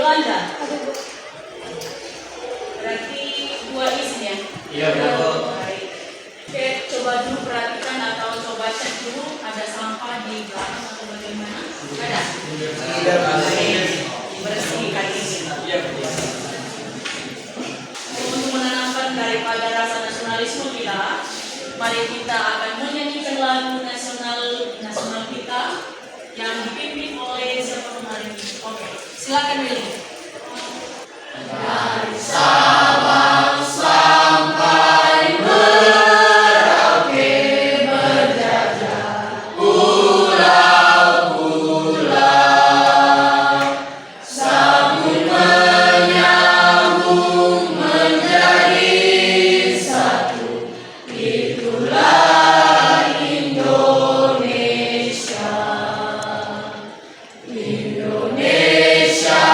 Belanda. Berarti 2 isin ya? Iya, betul. Baik. Oke, coba dulu perhatikan atau coba cek dulu ada sampah di belakang atau bagaimana? Ada? Tidak. Bersih kali ini. Iya. Untuk menanamkan daripada rasa nasionalisme kita, mari kita akan menyanyikan lagu nasional kita yang dipimpin oleh siapa kemarin? Oke, silakan Willy. Dari Sabang sampai Merauke berjajah pulau-pulau, sabun menyambung menjadi satu, itulah Indonesia. Indonesia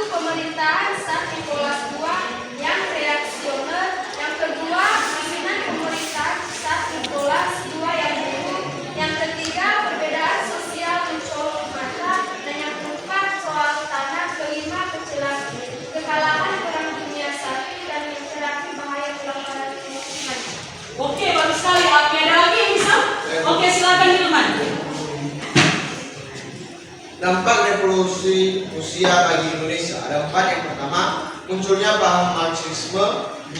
pemerintahan saat Nicholas II yang reaksioner, yang kedua pimpinan pemerintahan saat Nicholas II yang buruk, yang ketiga perbedaan sosial mencolok mata, dan yang keempat soal tanah, kelima kekalahan perang dunia I, dan yang terakhir bahaya pelanggaran lingkungan. Oke, bagus sekali. Ada lagi yang bisa? Oke, silakan Hilman. Dampak revolusi usia bagi Indonesia ada 4. Yang pertama, munculnya paham Marxisme,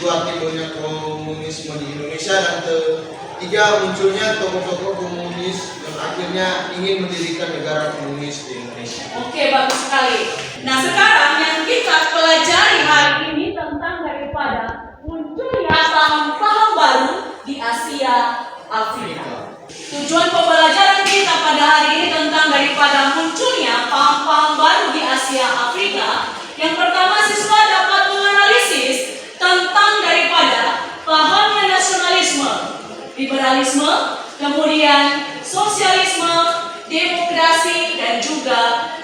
2, timbulnya komunisme di Indonesia, dan 3, munculnya tokoh-tokoh komunis yang akhirnya ingin mendirikan negara komunis di Indonesia. Oke, bagus sekali. Nah, sekarang yang kita pelajari hari ini tentang daripada munculnya paham-paham baru di Asia Afrika. Tujuan pembelajaran kita pada hari ini tentang daripada munculnya paham-paham baru di Asia Afrika. Yang pertama, siswa dapat menganalisis tentang daripada pahamnya nasionalisme, liberalisme, kemudian sosialisme, demokrasi, dan juga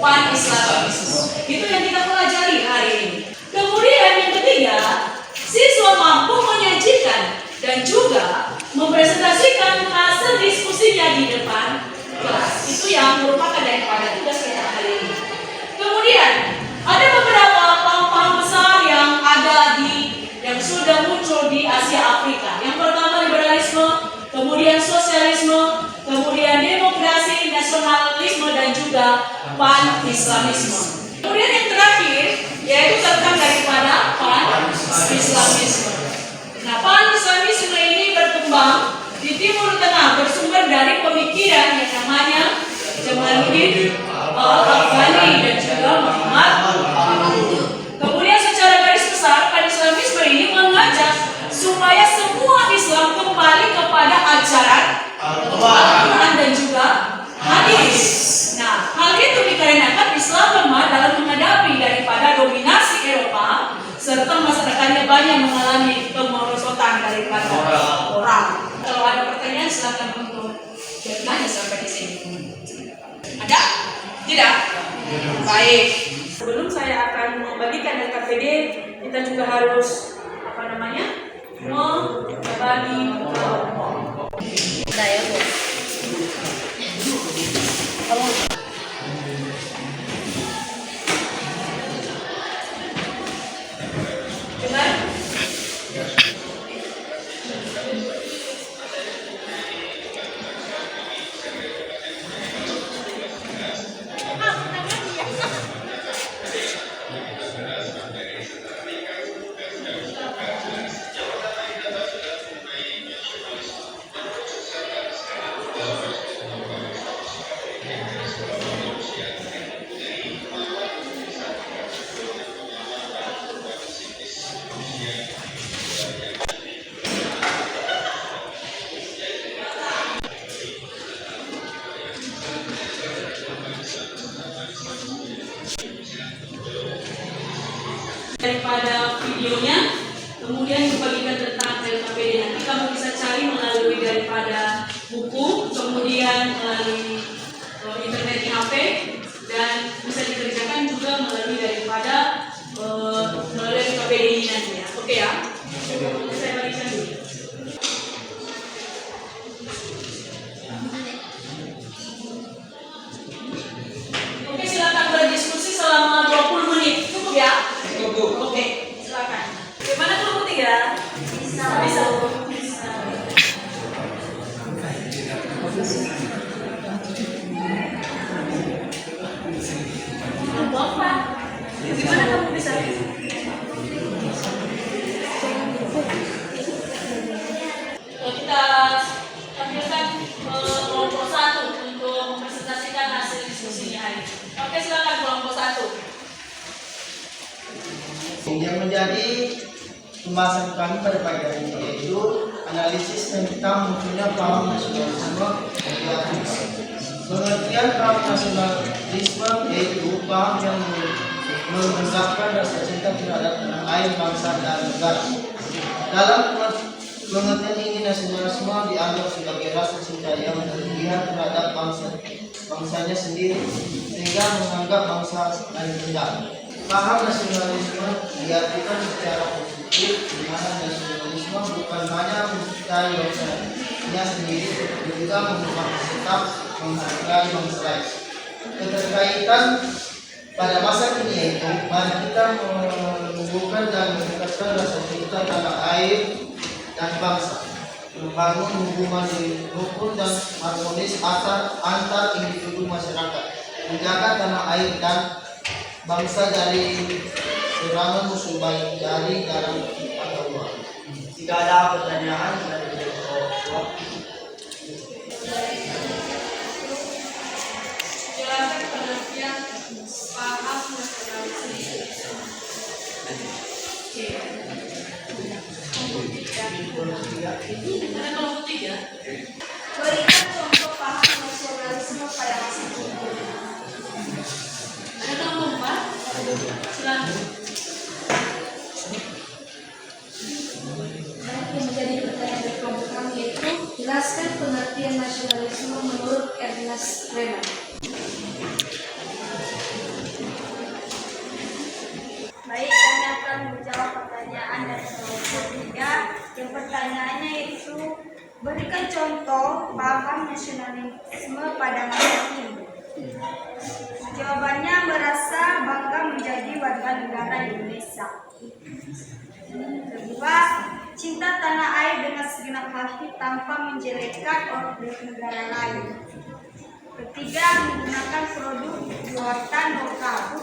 pan-islamisme. Itu yang kita pelajari hari ini. Kemudian yang ketiga, siswa mampu menyajikan dan juga mempresentasikan hasil diskusinya di depan kelas. Itu yang merupakan daripada tugas kita hari ini. Kemudian ada beberapa paham-paham besar yang sudah muncul di Asia Afrika. Yang pertama liberalisme, kemudian sosialisme, kemudian demokrasi, nasionalisme, dan juga pan-islamisme. Kemudian yang terakhir yaitu tentang daripada pan-islamisme. Nah, pan-islamisme ini berkembang di Timur Tengah, bersumber dari pemikiran yang namanya Jamaluddin Al-Afghani dan juga Muhammad. Kemudian secara garis besar, pan-islamisme ini mengajak supaya semua Islam kembali kepada ajaran Al-Quran dan juga hadis. Nah, hal itu dikarenakan Islam lemah dalam menghadapi daripada dominasi Eropa, serta masyarakatnya banyak mengalami kemerosotan daripada orang. Kalau ada pertanyaan silakan untuk bertanya sampai di sini. Ada? Tidak? Baik. Sebelum saya akan membagikan LKPD, kita juga harus membagi kelompok. Saya Bu. Dengar? PDI nantinya. Oke ya? Saya balikan dulu. Oke, silakan berdiskusi selama 20 menit. Cukup ya? Cukup. Oke, silakan. Bagaimana kelompok 3? Bisa. Kelompok 4. Gimana kamu bisa? Kita tampilkan kelompok 1 untuk mempresentasikan hasil diskusinya hari ini. Oke, silakan kelompok 1. Yang menjadi pembahasan kami pada pagi hari ini yaitu analisis tentang munculnya paham nasionalisme. Pengertian paham nasionalisme yaitu paham yang mengungkapkan rasa cinta terhadap tanah air, bangsa, dan negara. Dalam pengertian ini, nasionalisme dianggap sebagai rasa cinta yang berlebihan terhadap bangsanya sendiri sehingga menganggap bangsa lain rendah. Paham nasionalisme diartikan secara positif, di mana nasionalisme bukan hanya mencintai bangsanya sendiri, tetapi juga tetap menghargai bangsa lain. Keterkaitan pada masa kini yaitu mari kita menumbuhkan dan meningkatkan rasa cinta tanah air dan bangsa, membangun hubungan rukun dan harmonis antar individu masyarakat, menjaga tanah air dan bangsa dari serangan musuh baik dari dalam atau luar. Jika ada pertanyaan dari kelompok, Jelaskan pengertian paham nasionalisme. Ada kelompok 3. Berikan contoh paham nasionalisme pada masa kini. Ada kelompok 4. Silakan. Yang menjadi pertanyaan dari kelompok kami yaitu jelaskan pengertian nasionalisme menurut Ernest Renan. Baik, kami akan menjawab pertanyaan dari kelompok 3. Yang pertanyaannya yaitu berikan contoh paham nasionalisme pada masa kini. Jawabannya merasa bangga menjadi warga negara Indonesia. Kedua, cinta tanah air dengan segenap hati tanpa menjelekkan orang negara lain. Ketiga, menggunakan produk buatan lokal.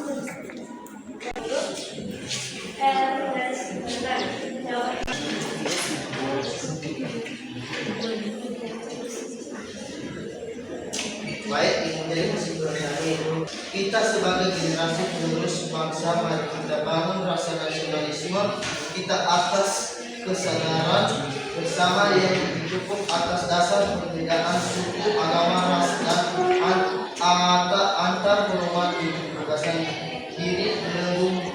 baik yang menjadi kesimpulan hari itu, kita sebagai generasi penerus bangsa mari kita bangun rasa nasionalisme kita atas kesadaran bersama yang didukung atas dasar perbedaan suku, agama, ras, dan antar golongan kebebasan diri belum.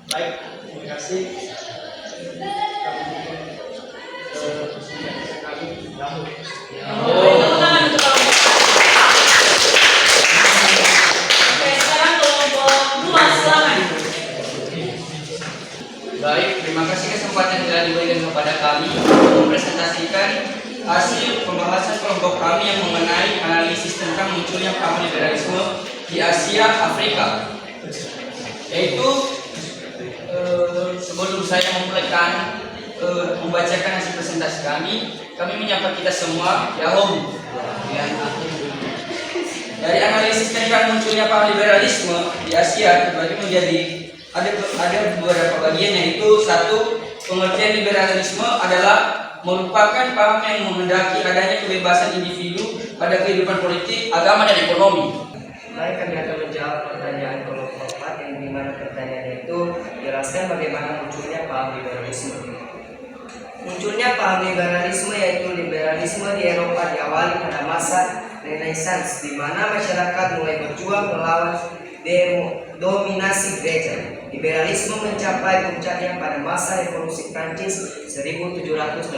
Baik, terima kasih. Tepuk tangan untuk kelompok 1. Oke, sekarang kelompok 2. Silakan. Baik, terima kasih kesempatan yang telah diberikan kepada kami untuk mempresentasikan hasil pembahasan kelompok kami yang mengenai analisis tentang munculnya paham liberalisme di Asia Afrika. Yaitu sebelum saya membacakan hasil presentasi kami menyapa kita semua, Yahoo. Dari analisis tentang munculnya paham liberalisme di Asia terbagi menjadi ada beberapa bagian, yaitu satu, pengertian liberalisme adalah merupakan paham yang menghendaki adanya kebebasan individu pada kehidupan politik, agama, dan ekonomi. Baik, kami akan menjawab pertanyaan kelompok 4 yang dimana pertanyaannya itu jelaskan bagaimana munculnya paham liberalisme. Munculnya paham liberalisme yaitu liberalisme di Eropa diawali pada masa Renaissance, di mana masyarakat mulai berjuang melawan dominasi gereja. Liberalisme mencapai puncaknya pada masa Revolusi Prancis 1789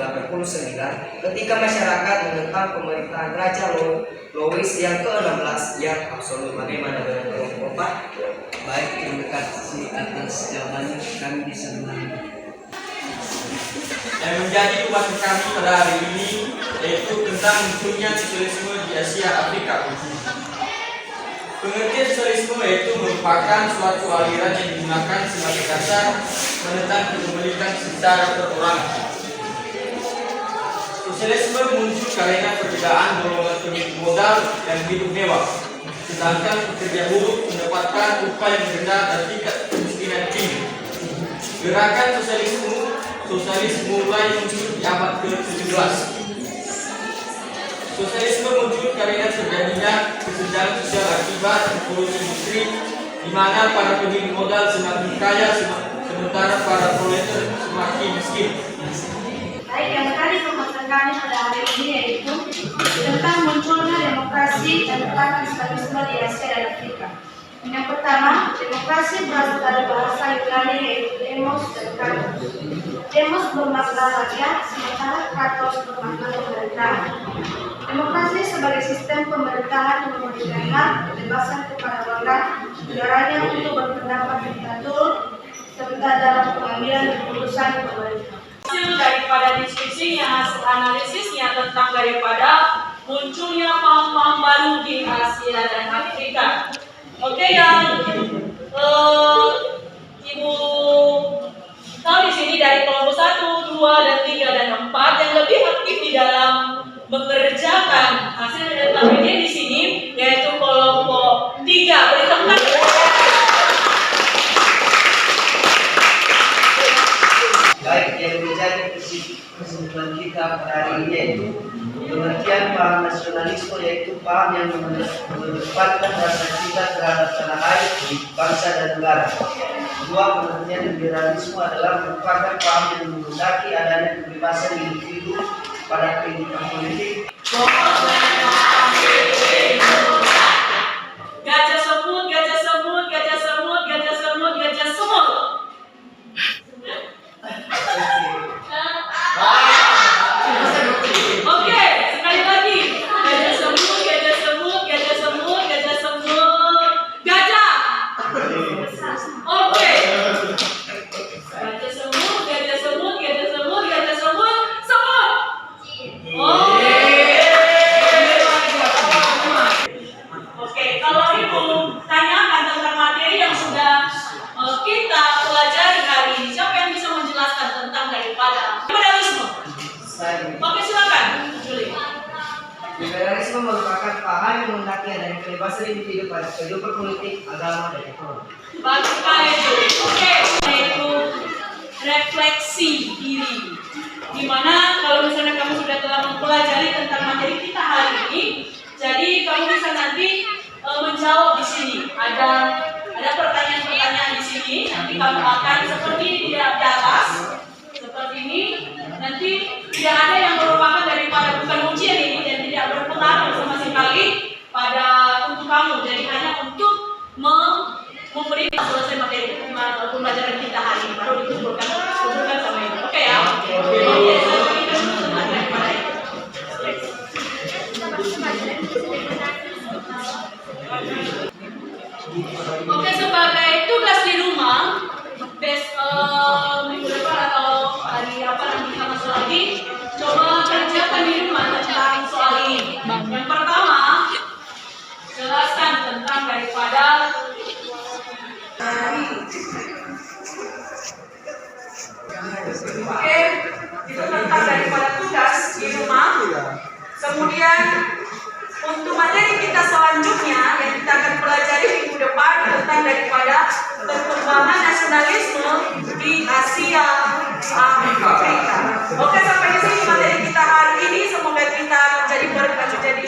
ketika masyarakat menentang pemerintahan Raja Louis yang ke-16 yang absolut. Bagaimana dengan kelompok 4? Baik, terima kasih atas jawabannya. Kami bisa menanggapi. Yang menjadi pembahasan kami pada hari ini yaitu tentang munculnya sosialisme di Asia Afrika. Pengertian sosialisme yaitu merupakan suatu aliran yang digunakan sebagai dasar menentang kepemilikan secara perorangan. Sosialisme muncul karena perbedaan golongan pemilik modal yang hidup mewah, sedangkan pekerja buruh mendapatkan upah yang rendah dan tingkat kemiskinan tinggi. Gerakan sosialis mulai muncul di abad ke-17. Sosialisme muncul karena terjadinya kesenjangan sosial akibat revolusi industri, di mana para pemilik modal semakin kaya sementara para proletar semakin miskin. Baik, yang tadi pembahasan kami pada hari ini yaitu tentang munculnya demokrasi dan kapitalisme di Asia dan Afrika. Yang pertama, demokrasi berasal dari bahasa Yunani yaitu demos dan kratos. Demos bermakna rakyat, sementara kratos bermakna pemerintahan. Demokrasi sebagai sistem pemerintahan yang memberikan hak kebebasan kepada warga negaranya untuk berpendapat diktator serta dalam pengambilan keputusan pemerintah. Hasil daripada diskusinya, hasil analisisnya tentang daripada munculnya paham-paham baru di Asia dan Afrika. Oke, yang Ibu tahu di sini dari kelompok 1, 2, dan 3, dan 4 yang lebih aktif di dalam mengerjakan hasil data-nya di sini yaitu kelompok 3. Boleh tekan? Baik, yang menjadi kesimpulan kita pada hari ini yaitu pengertian paham nasionalisme yaitu paham yang mengedepankan rasa cinta terhadap tanah air, bangsa dan negara. Kedua, pengertian liberalisme adalah merupakan paham yang menghendaki adanya kebebasan individu pada kehidupan politik. Gajah semut, gajah semut, gajah semut, gajah semut, gajah semut. Oke, sekali lagi. Gajah semut, gajah semut, gajah semut, gajah semut, gajah. Oke. Gajah semut, gajah semut, gajah semut, gajah semut, semut. Oke, kalau Ibu tanyakan tentang materi yang sudah kita pelajari hari ini, siapa yang bisa menjelaskan tentang daripada liberalisme? Oke, silakan, Juli. Liberalisme merupakan paham yang menghendaki adanya kebebasan individu pada kehidupan politik, agama, dan ekonomi. Bagus sekali, Juli. Oke, yaitu refleksi diri. Dimana kalau misalnya kamu sudah telah mempelajari tentang materi kita hari ini, jadi kamu bisa nanti menjawab di sini. Ada pertanyaan-pertanyaan di sini. Nanti kamu akan seperti di atas, seperti ini. Nanti tidak ada yang merupakan daripada bukan ujian ini dan tidak berpengaruh sama sekali pada untuk kamu. Jadi hanya untuk memberi selesai materi pembelajaran kita hari ini baru dikumpulkan sama ini. Oke ya? Oke, saya berikan dulu tentang daripada itu. Oke, sebagai tugas di rumah, minggu depan atau hari apa nanti kita masuk lagi, coba kerjakan di rumah tentang soal ini. Yang pertama, jelaskan tentang daripada oke, itu tentang daripada tugas di rumah. Kemudian untuk materi kita selanjutnya yang kita akan pelajari minggu depan tentang daripada perkembangan nasionalisme di Asia Afrika. Oke, sampai di sini materi kita hari ini. Semoga kita menjadi berkah, jadi